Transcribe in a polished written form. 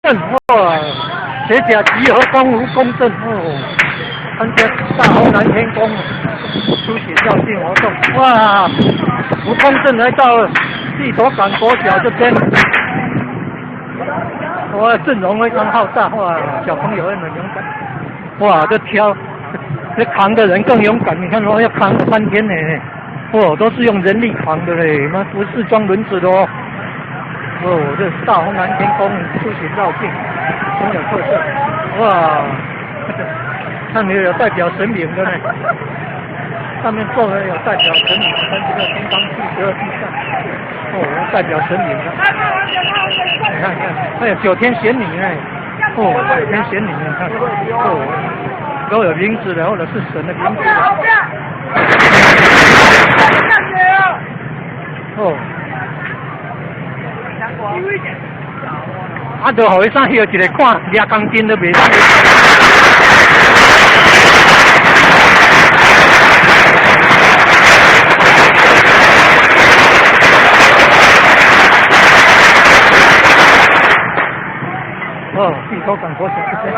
哇，学甲集合光武公正哦，参加大红蓝天宫书写校庆活动。哇，吴公正来到地头港国小这边，哇，阵容非常浩大，哇，小朋友也很勇敢。哇，这扛的人更勇敢，你看说要扛3天呢，哦，都是用人力扛的嘞，那不是装轮子的哦。哦，这是大红蓝天宫书写绕境，很有特色。哇，上面有代表神明的呢，上面坐的有代表神明，32金刚第12地上，哦，代表神明的。你看，还有9天玄女呢，哦，9天玄女，你看，哦，都有名字的，或者是神的名字的。哦。啊，就互伊啥休一个看抓钢筋都袂使。哦，地头港国小这边。